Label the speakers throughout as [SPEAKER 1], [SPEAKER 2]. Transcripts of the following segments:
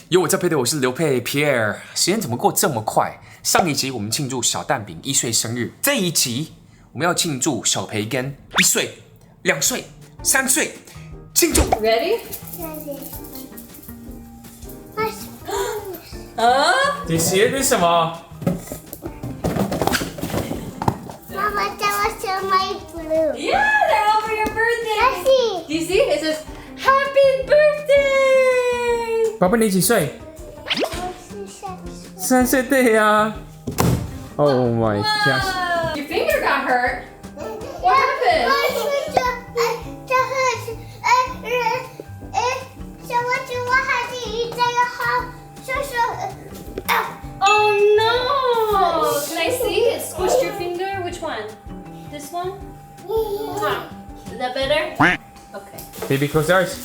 [SPEAKER 1] 有我在配的，我是刘佩 Pierre。时间怎么过这么快？上一集我们庆祝小蛋饼1岁生日，这一集我们要庆祝小培根1岁、2岁、3岁，庆祝
[SPEAKER 2] Ready?
[SPEAKER 1] 你写的是什么？
[SPEAKER 3] 妈妈叫我写 my blue。
[SPEAKER 2] Yeah, they're all for your birthday.
[SPEAKER 3] Let's see.
[SPEAKER 2] Do you see? It says Happy Birthday.
[SPEAKER 1] 宝贝，你几岁
[SPEAKER 3] 我是3岁。
[SPEAKER 1] ？3岁，对呀。Oh my gosh！
[SPEAKER 2] Your finger got hurt. What happened? Oh no! Can I see? It squished your finger. Which one? This one? Is that better? Okay.
[SPEAKER 1] Baby, close your eyes.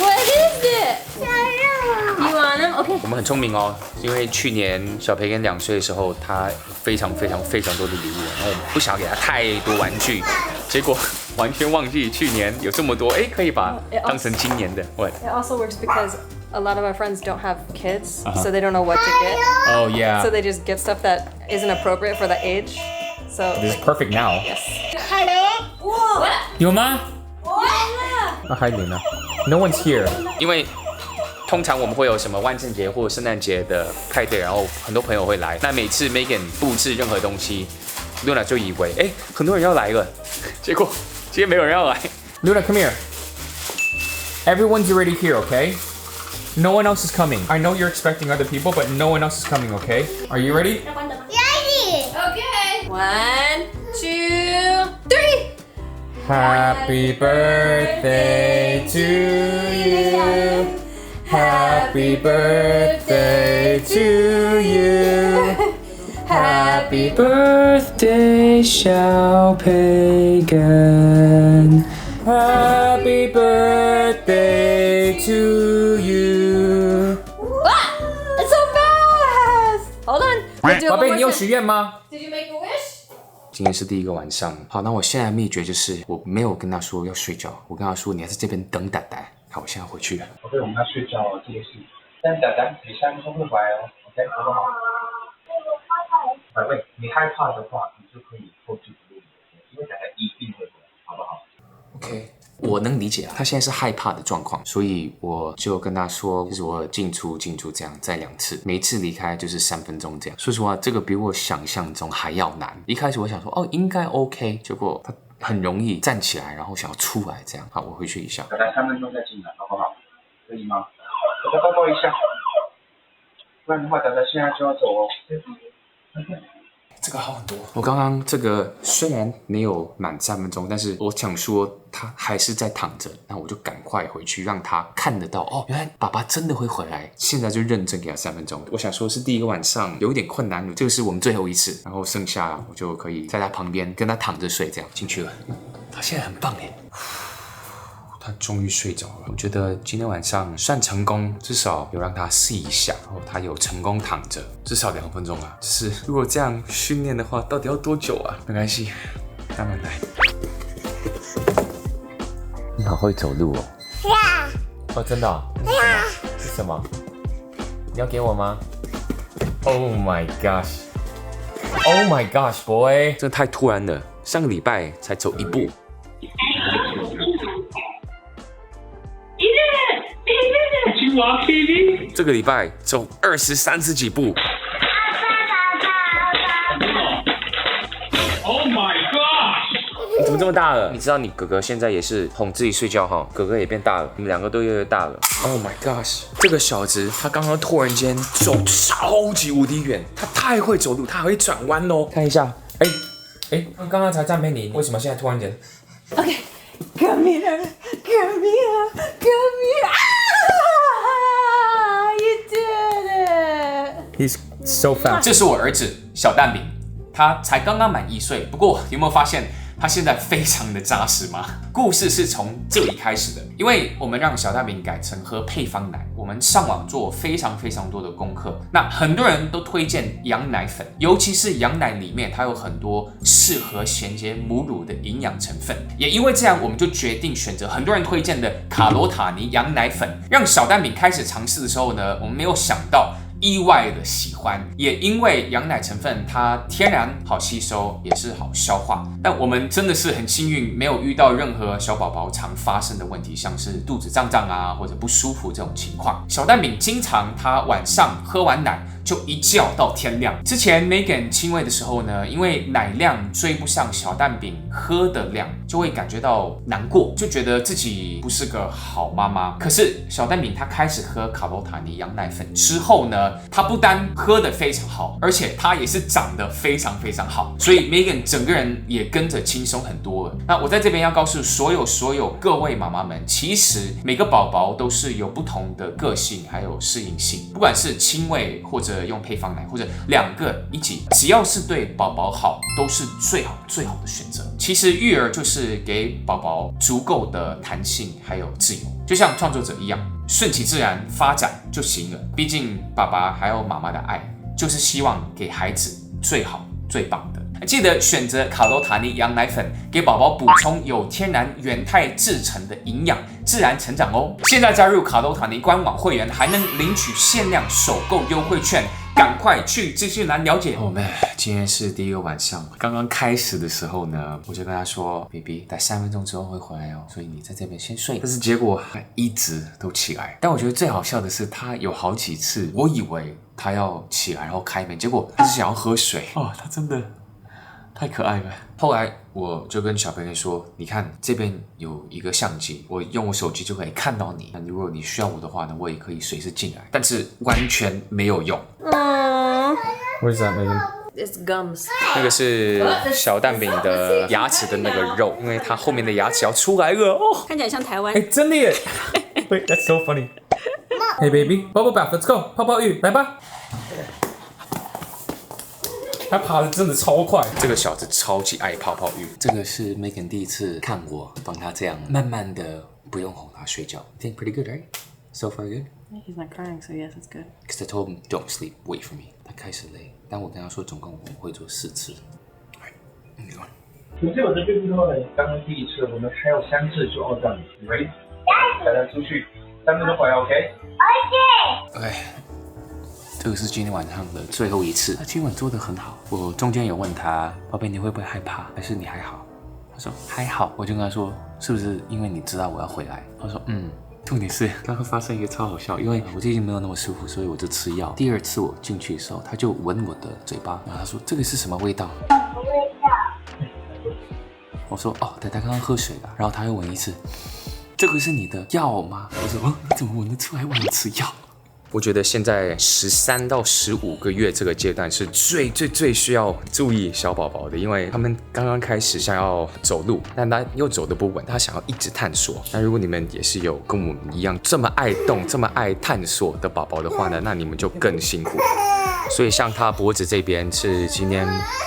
[SPEAKER 2] What is it? You want them? Okay.
[SPEAKER 1] 我们很聪明哦，因为去年小培根2岁的时候，他非常多的礼物，然后我们不想给他太多玩具，结果完全忘记去年有这么多，哎，可以把当成今年的。What?
[SPEAKER 4] It also works because a lot of our friends don't have kids, so they don't know what to get.
[SPEAKER 1] Oh yeah.
[SPEAKER 4] So they just get stuff that isn't appropriate for the age. So
[SPEAKER 1] This is perfect now.
[SPEAKER 4] yes.
[SPEAKER 1] 有吗？啊，还有呢。No one's here. 因为通常我们会有什么万圣节或圣诞节的派对，然后很多朋友会来。那每次 Megan 布置任何东西 ，Luna 就以为，哎，很多人要来了，结果今天没有人要来。Luna, come here. Everyone's already here, okay? No one else is coming. I know you're expecting other people, but no one else is coming, okay? Are you ready?
[SPEAKER 2] Okay. 1, 2, 3.
[SPEAKER 1] Happy birthday to you. Happy birthday to you. Happy birthday, 小培根。Happy birthday to you.
[SPEAKER 2] It's so fast. Hold on. We'll do it
[SPEAKER 1] 宝
[SPEAKER 2] one
[SPEAKER 1] 贝，
[SPEAKER 2] more
[SPEAKER 1] 你有
[SPEAKER 2] time.
[SPEAKER 1] 许愿吗？
[SPEAKER 2] Did you make a wish?
[SPEAKER 1] 今天是第一个晚上，好，那我现在的秘诀就是我没有跟他说要睡觉，我跟他说你要在这边等蛋蛋。好，我现在回去了。
[SPEAKER 5] OK，我们要睡觉了，这个是。但仔仔，你3分钟会回来哦，OK，好不好？宝贝，你害怕的话，你就可以后置不录影，因为仔仔一定会回来，好不好
[SPEAKER 1] OK， 我能理解他现在是害怕的状况，所以我就跟他说，就是我进出这样，再2次，每一次离开就是3分钟这样。说实话，这个比我想象中还要难。一开始我想说，哦，应该 OK， 结果他很容易站起来，然后想要出来这样。好，我回去一下。
[SPEAKER 5] 仔仔3分钟再进来，好不好？可以吗？再抱抱一下，不然的话，仔仔现在就要走哦。
[SPEAKER 1] 这个好很多。我刚刚这个虽然没有满3分钟，但是我想说他还是在躺着，那我就赶快回去让他看得到哦，原来爸爸真的会回来。现在就认真给他3分钟。我想说是第一个晚上有一点困难，这个是我们最后一次，然后剩下我就可以在他旁边跟他躺着睡，这样进去了。他现在很棒耶。他终于睡着了，我觉得今天晚上算成功，至少有让他试一下，然后他有成功躺着，至少2分钟啊。只是如果这样训练的话，到底要多久啊？没关系，慢慢来。你好会走路哦。哦，真的哦？是什么？你要给我吗 ？Oh my gosh! Oh my gosh, boy! 这太突然了，上个礼拜才走1步。这个礼拜走20-30几步。
[SPEAKER 5] Oh my god！
[SPEAKER 1] 你怎么这么大了？你知道你哥哥现在也是哄自己睡觉哈，哥哥也变大了，你们2个都越来越大了。Oh my gosh！ 这个小子他刚刚突然间走超级无敌远，他太会走路，他还会转弯哦。看一下，哎，刚刚才赞美你，为什么现在突然间
[SPEAKER 2] Okay. Come here. Come here. Come here. Ah! You did it.？He's
[SPEAKER 1] so fast。这是我儿子小蛋饼，他才刚刚满1岁，不过有没有发现它现在非常的扎实吗？故事是从这里开始的，因为我们让小蛋饼改成喝配方奶，我们上网做非常多的功课。那很多人都推荐羊奶粉，尤其是羊奶里面它有很多适合衔接母乳的营养成分。也因为这样，我们就决定选择很多人推荐的卡罗塔尼羊奶粉。让小蛋饼开始尝试的时候呢，我们没有想到意外的喜欢，也因为羊奶成分它天然好吸收，也是好消化。但我们真的是很幸运，没有遇到任何小宝宝常发生的问题，像是肚子胀胀啊，或者不舒服这种情况。小蛋饼经常他晚上喝完奶就一觉到天亮。之前 Megan 亲喂的时候呢，因为奶量追不上小蛋饼喝的量，就会感觉到难过，就觉得自己不是个好妈妈。可是小蛋饼他开始喝卡罗塔尼羊奶粉之后呢，他不单喝得非常好，而且他也是长得非常好，所以 Megan 整个人也跟着轻松很多了。那我在这边要告诉所有各位妈妈们，其实每个宝宝都是有不同的个性还有适应性，不管是亲喂或者用配方奶，或者两个一起，只要是对宝宝好，都是最好的选择。其实育儿就是给宝宝足够的弹性还有自由，就像创作者一样，顺其自然发展就行了。毕竟爸爸还有妈妈的爱，就是希望给孩子最好最棒的。记得选择卡罗塔尼羊奶粉，给宝宝补充有天然原态制成的营养，自然成长哦。现在加入卡罗塔尼官网会员，还能领取限量首购优惠券，赶快去资讯栏了解。Oh man， 今天是第一个晚上，刚刚开始的时候呢，我就跟他说 ，baby， 在3分钟之后会回来哦，所以你在这边先睡。但是结果他一直都起来，但我觉得最好笑的是，他有好几次，我以为他要起来然后开门，结果他是想要喝水。哦，他真的太可爱了。后来我就跟小朋友说，你看这边有一个相机，我用我手机就可以看到你。那如果你需要我的话呢，我也可以随时进来。但是完全没有用。What is that, Megan?
[SPEAKER 4] It's gums.
[SPEAKER 1] 那个是小蛋饼的牙齿的那个肉，因为它后面的牙齿要出来了哦。
[SPEAKER 4] 看起来像台湾。
[SPEAKER 1] 哎，真的耶！Wait, that's so funny. Hey baby, bubble bath, let's go. 泡泡浴，来吧。他爬的真的超快，这个小子超级爱泡泡浴。这个是 Megan 第一次看我帮他这样慢慢的，不用哄他睡觉。Think pretty good, right? So far good?
[SPEAKER 4] Yeah, he's not crying, so yes, it's good.
[SPEAKER 1] Because I told him don't sleep, wait for me. 他开始累，但我跟他说总共我会做4次。
[SPEAKER 5] 可是我这边之后呢，刚刚第一次，我们还有3次左右这样子 ，ready？ 带他出去，3分钟回来 ，OK？OK。这个是今天晚上的最后一次。他今晚做得很好。我中间有问他，宝贝，你会不会害怕？还是你还好？他说还好。我就跟他说，是不是因为你知道我要回来？他说重点是刚刚发生一个超好笑，因为我最近没有那么舒服，所以我就吃药。第2次我进去的时候，他就闻我的嘴巴，然后他说这个是什么味道？我说哦，呆呆刚刚喝水了。然后他又闻一次，这个是你的药吗？我说哦，你怎么闻得出来我有吃药？我觉得现在13到15个月这个阶段是最需要注意小宝宝的，因为他们刚刚开始想要走路，但他又走得不稳，他想要一直探索。那如果你们也是有跟我们一样这么爱动、这么爱探索的宝宝的话呢，那你们就更辛苦。所以像他脖子这边是今天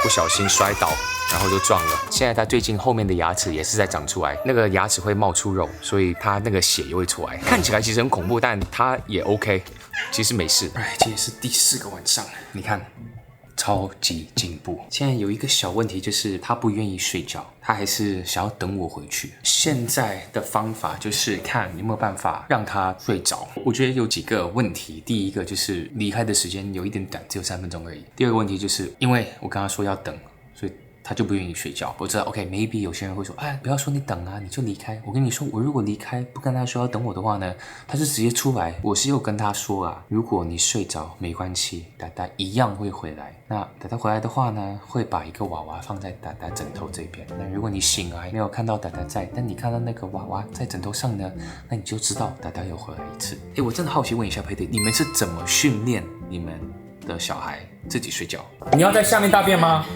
[SPEAKER 5] 不小心摔倒，然后就撞了。现在他最近后面的牙齿也是在长出来，那个牙齿会冒出肉，所以他那个血也会出来，看起来其实很恐怖，但他也 OK。其实没事。哎，今天是第4个晚上，你看，超级进步。现在有一个小问题，就是他不愿意睡觉，他还是想要等我回去。现在的方法就是看有没有办法让他睡着。我觉得有几个问题，第一个就是离开的时间有一点短，只有3分钟而已。第二个问题就是因为我跟他说要等，所以他就不愿意睡觉。我知道 ，OK，maybe 有些人会说，哎，不要说你等啊，你就离开。我跟你说，我如果离开不跟他说要等我的话呢，他就直接出来。我是有跟他说啊，如果你睡着没关系，达达一样会回来。那达达回来的话呢，会把一个娃娃放在达达枕头这边。那如果你醒来没有看到达达在，但你看到那个娃娃在枕头上呢，那你就知道达达有回来一次。哎，我真的好奇问一下佩佩，你们是怎么训练你们的小孩自己睡觉？
[SPEAKER 6] 你要在下面大便吗？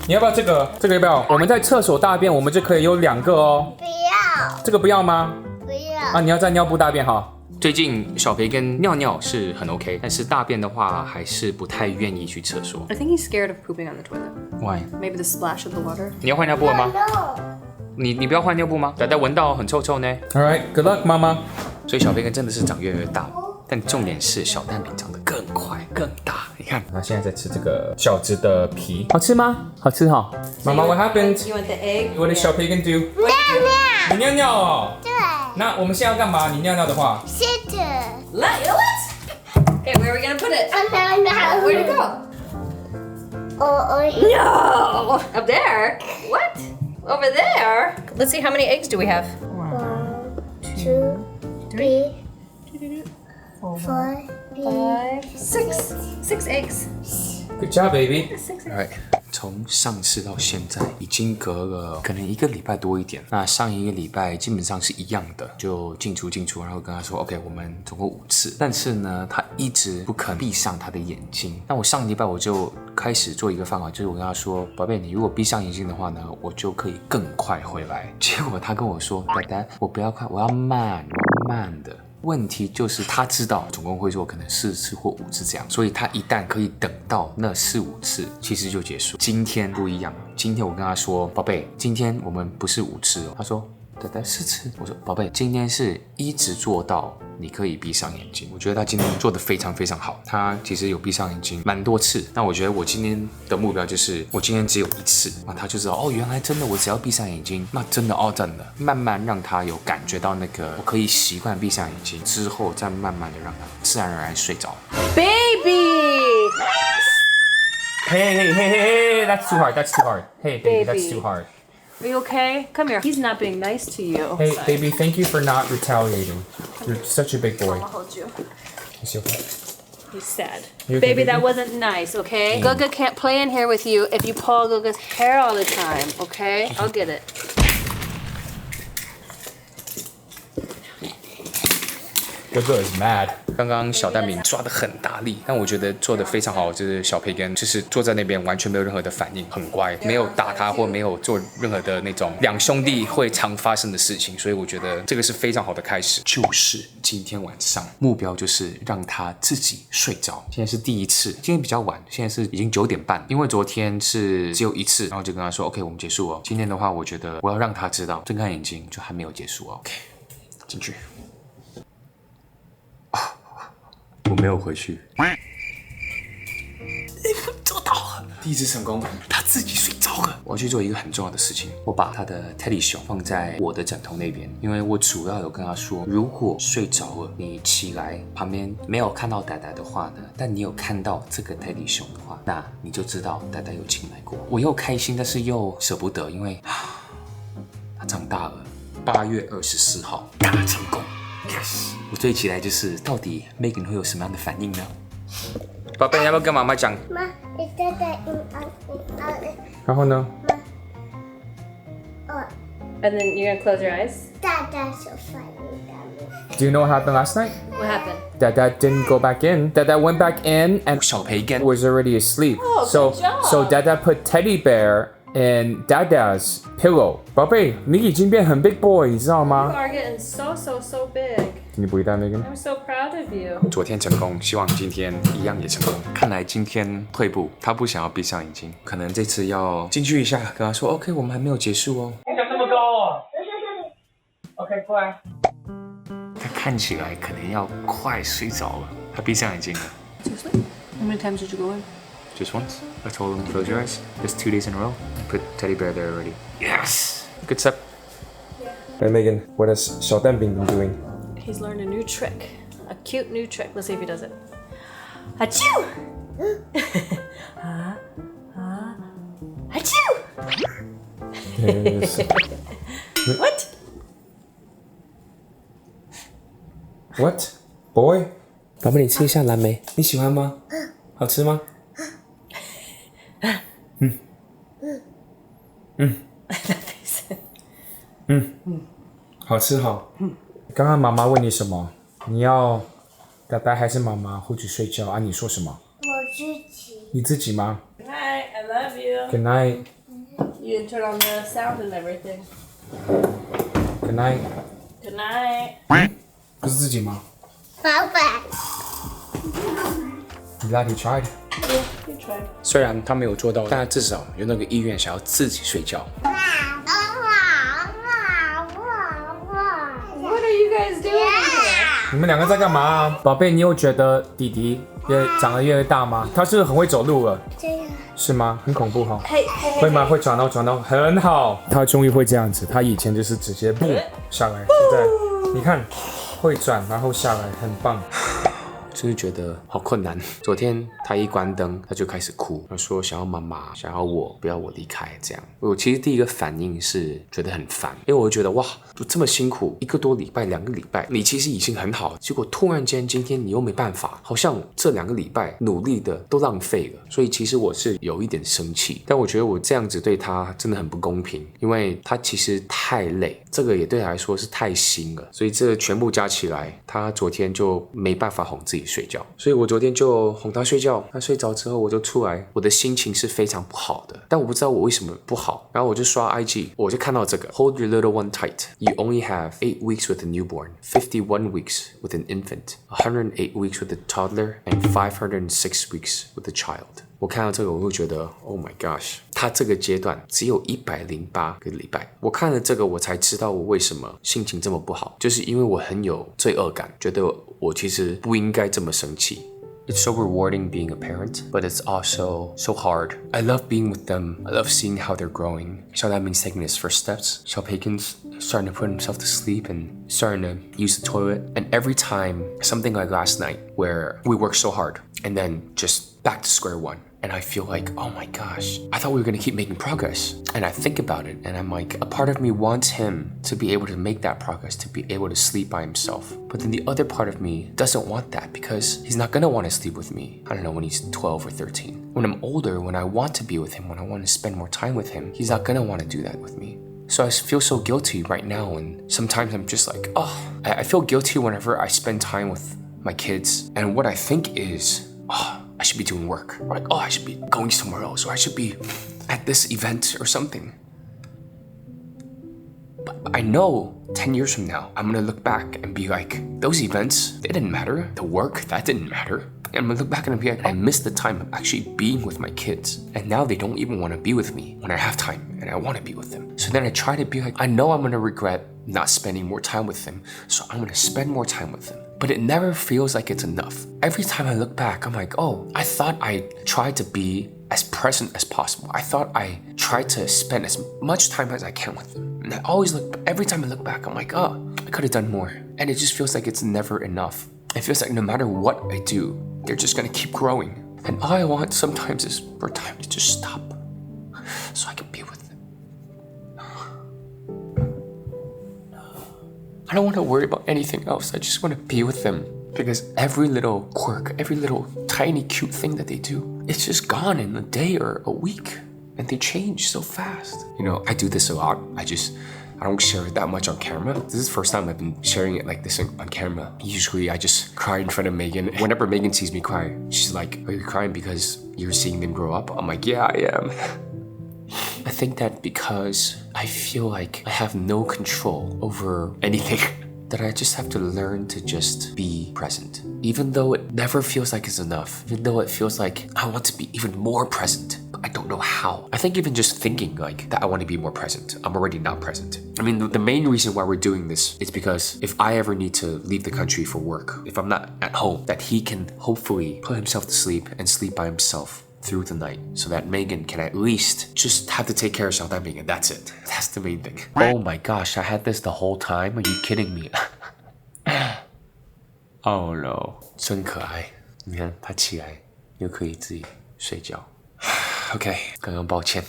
[SPEAKER 6] 你要不要这个？这个要不要？我们在厕所大便，我们就可以有2个哦。
[SPEAKER 3] 不要。
[SPEAKER 6] 这个不要吗？
[SPEAKER 3] 不要。
[SPEAKER 6] 啊，你要在尿布大便哈。
[SPEAKER 1] 最近小培根尿尿是很 OK， 但是大便的话还是不太愿意去厕所。
[SPEAKER 4] I think he's scared of pooping on the toilet.
[SPEAKER 1] Why？
[SPEAKER 4] Maybe the splash of the water.
[SPEAKER 1] 你要换尿布了吗？
[SPEAKER 3] No.
[SPEAKER 1] 你不要换尿布吗？仔仔闻到很臭臭呢。
[SPEAKER 6] All right, good luck, 妈妈。
[SPEAKER 1] 所以小培根真的是长越来越大，但重点是小蛋饼长得更快更大。你看，
[SPEAKER 6] 那现在在吃这个饺子的皮，好吃吗？好吃哈。妈妈 ，What happened?
[SPEAKER 4] You want the egg?
[SPEAKER 6] What did 小培根 do? 你尿尿哦。
[SPEAKER 3] 对，
[SPEAKER 6] 那我们现在要干嘛？你尿尿的话，
[SPEAKER 3] 是的。
[SPEAKER 4] What? Okay, where are we gonna put it?
[SPEAKER 3] No.
[SPEAKER 4] Where'd it go? No! Up there? What? Over there? Let's see, how many eggs do we have?
[SPEAKER 3] 1, 2, 3, 4,
[SPEAKER 4] 5, 6. 6 eggs.
[SPEAKER 6] Good job, baby.
[SPEAKER 4] 6 eggs.
[SPEAKER 1] Alright，从上次到现在已经隔了可能1个礼拜多一点。那上1个礼拜基本上是一样的，就进出，然后跟他说 OK， 我们总共5次。但是呢，他一直不肯闭上他的眼睛。那我上礼拜我就开始做一个方法，就是我跟他说，宝贝，你如果闭上眼睛的话呢，我就可以更快回来。结果他跟我说，呆呆，我不要快，我要慢的。问题就是他知道总共会做可能4次或5次这样，所以他一旦可以等到那4、5次，其实就结束。今天不一样，今天我跟他说，宝贝，今天我们不是5次哦。他说，呆呆4次。我说，宝贝，今天是一直做到你可以闭上眼睛。我觉得他今天做得非常非常好，他其实有闭上眼睛蛮多次。那我觉得我今天的目标就是我今天只有1次，那他就知道哦，原来真的我只要闭上眼睛，那真的真的慢慢让他有感觉到那个我可以习惯闭上眼睛之后，再慢慢的让他自然而然睡着。
[SPEAKER 4] Baby!
[SPEAKER 6] Hey, that's too hard. That's too hard. Hey, baby, that's
[SPEAKER 4] Baby.
[SPEAKER 6] too hard.
[SPEAKER 4] Are you okay? Come here. He's not being nice to you.
[SPEAKER 6] Hey, baby, thank you for not retaliating. You're such a big boy.
[SPEAKER 4] I'll hold you.
[SPEAKER 6] Is he okay?
[SPEAKER 4] He's sad.
[SPEAKER 6] You okay,
[SPEAKER 4] Baby,
[SPEAKER 6] baby?
[SPEAKER 4] that wasn't nice, okay? Guga can't play in here with you if you pull Guga's hair all the time, okay? I'll get it.
[SPEAKER 6] Guga is mad.
[SPEAKER 1] 刚刚小蛋饼抓得很大力，但我觉得做得非常好，就是小培根就是坐在那边完全没有任何的反应，很乖，没有打他或没有做任何的那种两兄弟会常发生的事情，所以我觉得这个是非常好的开始。就是今天晚上目标就是让他自己睡着。现在是第1次，今天比较晚，现在是已经9点半，因为昨天是只有1次，然后就跟他说 OK， 我们结束哦。今天的话，我觉得我要让他知道，睁开眼睛就还没有结束哦。OK， 进去。我没有回去，做到了，第1次成功，他自己睡着了。我要去做一个很重要的事情，我把他的 Teddy 熊放在我的枕头那边，因为我主要有跟他说，如果睡着了，你起来旁边没有看到呆呆的话呢，但你有看到这个 Teddy 熊的话，那你就知道呆呆有进来过。我又开心，但是又舍不得，因为他长大了。8月24号，大成功。Yes， 我最期待就是到底 Megan 会有什么样的反应呢？宝贝，你要不要跟妈妈讲？
[SPEAKER 3] 妈，你在
[SPEAKER 6] 然后呢？
[SPEAKER 4] And then you're gonna close your eyes?
[SPEAKER 3] 大手反应的。
[SPEAKER 6] Do you know what happened last night?
[SPEAKER 4] What happened?
[SPEAKER 6] Dad didn't go back in. Dad went back in and
[SPEAKER 1] 小培根
[SPEAKER 6] was already asleep.
[SPEAKER 4] Oh,
[SPEAKER 6] so
[SPEAKER 4] good job.
[SPEAKER 6] so Dada put teddy bear in Dada's pillow. 宝贝，你已经变很 big boy，你知道
[SPEAKER 4] You
[SPEAKER 6] 吗？
[SPEAKER 4] are getting so big.
[SPEAKER 6] Can you believe that, Megan?
[SPEAKER 4] I'm so proud of you.
[SPEAKER 1] 昨天成功，希望今天一样也成功。看来今天退步，他不想要闭上眼睛，可能这次要进去一下，跟他说 OK， 我们还没有结束哦。
[SPEAKER 5] 你长这么高哦。OK， 过来。
[SPEAKER 1] 他看起来可能要快睡着了，他闭上眼睛了。
[SPEAKER 4] Seriously? How many times did you go in?
[SPEAKER 1] Just once. I told him close your eyes. Just 2 days in a row. I put teddy bear there already. Yes. Good step.
[SPEAKER 6] Hey Megan, what has 小蛋饼 been doing?
[SPEAKER 4] He's learned a new trick. A cute new trick. Let's see if he does it. Achoo! Achoo!
[SPEAKER 6] Yes.
[SPEAKER 4] What?
[SPEAKER 6] What? Boy? 宝贝，你吃一下蓝莓，你喜欢吗？好吃吗？好吃好。刚刚妈妈问你什么？你要爸爸还是妈妈？或者睡觉啊？你说什么？
[SPEAKER 3] 我自己。
[SPEAKER 6] 你自己吗
[SPEAKER 4] Good night. I love you.
[SPEAKER 6] ？Good night.
[SPEAKER 4] You can turn on the sound and everything.
[SPEAKER 6] Good night.
[SPEAKER 4] Good night.
[SPEAKER 6] 不是自己吗？
[SPEAKER 3] 爸爸。
[SPEAKER 6] Glad he tried.
[SPEAKER 2] Yeah, you try.
[SPEAKER 6] 虽然他没有做到，但他至少有那个意愿想要自己睡觉。
[SPEAKER 2] What are you guys doing here?
[SPEAKER 6] 你们两个在干嘛？宝贝，你有觉得弟弟也长得越来越大吗？他是不是很会走路了？
[SPEAKER 3] 这样。
[SPEAKER 6] 是吗？很恐怖哈。
[SPEAKER 2] Hey, hey,
[SPEAKER 6] 会吗？会转到，很好。他终于会这样子，他以前就是直接不下来，现在你看会转，然后下来，很棒。就是觉得好困难。昨天他一关灯，他就开始哭，他说想要妈妈，想要我，不要我离开这样。我其实第一个反应是觉得很烦，因为我觉得哇，这么辛苦1个多礼拜、2个礼拜，你其实已经很好，结果突然间今天你又没办法，好像这2个礼拜努力的都浪费了。所以其实我是有一点生气，但我觉得我这样子对他真的很不公平，因为他其实太累，这个也对他来说是太新了，所以这全部加起来，他昨天就没办法哄自己睡觉，所以我昨天就哄他睡觉，他睡着之后我就出来，我的心情是非常不好的，但我不知道我为什么不好，然后我就刷 IG， 我就看到这个 Hold your little one tight. You only have 8 weeks with a newborn, 51 weeks with an infant, 108 weeks with a toddler, and 506 weeks with a child. 我看到这个我会觉得 Oh my gosh， 他这个阶段只有108个礼拜。我看了这个我才知道我为什么心情这么不好，就是因为我很有罪恶感，觉得我其实不应该这么生气。It's so rewarding being a parent, but it's also so hard. I love being with them. I love seeing how they're growing. So that means taking his first steps. So Pakin's starting to put himself to sleep and starting to use the toilet. And every time, something like last night, where we worked so hard and then just back to square one. And I feel like, oh my gosh, I thought we were gonna keep making progress. And I think about it and I'm like, a part of me wants him to be able to make that progress, to be able to sleep by himself. But then the other part of me doesn't want that because he's not gonna want to sleep with me. I don't know, when he's 12 or 13. When I'm older, when I want to be with him, when I want to spend more time with him, he's not gonna want to do that with me. So I feel so guilty right now, and sometimes I'm just like, oh, I feel guilty whenever I spend time with my kids. And what I think is, oh, I should be doing work. Or like, oh, I should be going somewhere else, or I should be at this event or something. But I know 10 years from now, I'm gonna look back and be like, those events, they didn't matter. The work, that didn't matter. And I'm gonna look back and be like, I missed the time of actually being with my kids. And now they don't even wanna be with me when I have time and I wanna be with them. So then I try to be like, I know I'm gonna regret not spending more time with them. So I'm gonna spend more time with them. But it never feels like it's enough. Every time I look back, I'm like, oh, I thought I tried to be as present as possible. I thought I tried to spend as much time as I can with them. And I always look, every time I look back, I'm like, oh, I could have done more. And it just feels like it's never enough. It feels like no matter what I do, they're just gonna keep growing. And all I want sometimes is for time to just stop so I can be with them. I don't want to worry about anything else. I just want to be with them. Because every little quirk, every little tiny cute thing that they do, it's just gone in a day or a week. And they change so fast. You know, I do this a lot. I don't share it that much on camera. This is the first time I've been sharing it like this on camera. Usually I just cry in front of Megan. Whenever Megan sees me cry, she's like, are you crying because you're seeing them grow up? I'm like, yeah, I am. I think that because I feel like I have no control over anything, that I just have to learn to just be present. Even though it never feels like it's enough, even though it feels like I want to be even more present, but I don't know how. I think even just thinking like that I want to be more present, I'm already not present. I mean, the main reason why we're doing this is because if I ever need to leave the country for work, if I'm not at home, that he can hopefully put himself to sleep and sleep by himself through the night, so that Megan can at least just have to take care of Xiao Danbing, and that's it. That's the main thing. Oh my gosh, I had this the whole time? Are you kidding me? Oh no. 真可爱。你看他起来又可以自己睡觉。OK， 刚刚抱歉。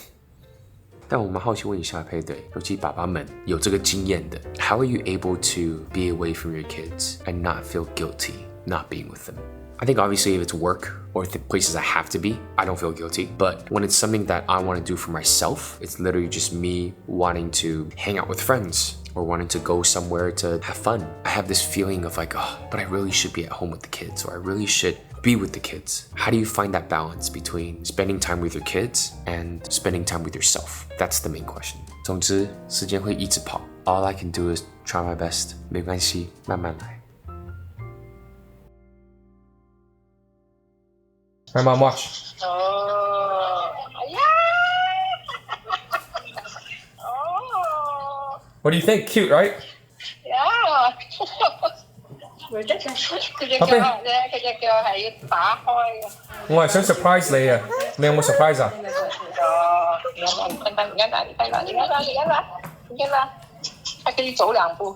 [SPEAKER 6] 但我蛮好奇问一下配对，尤其爸爸们有这个经验的 ，How are you able to be away from your kids and not feel guilty not being with them? I think obviously if it's work or the places I have to be, I don't feel guilty. But when it's something that I want to do for myself, it's literally just me wanting to hang out with friends or wanting to go somewhere to have fun. I have this feeling of like, oh, but I really should be at home with the kids, or I really should be with the kids. How do you find that balance between spending time with your kids and spending time with yourself? That's the main question. 总之，时间会一直跑。All I can do is try my best. 没关系，慢慢来。My mom watch.
[SPEAKER 7] Oh, yeah. Oh,
[SPEAKER 6] What do you think? Cute, right?
[SPEAKER 7] yeah. 佢隻腳咧，佢隻腳係要打開嘅。
[SPEAKER 6] 我係想 surprise 你啊，你有冇 surprise 啊？
[SPEAKER 7] 哦，你看啦，他可以走2步。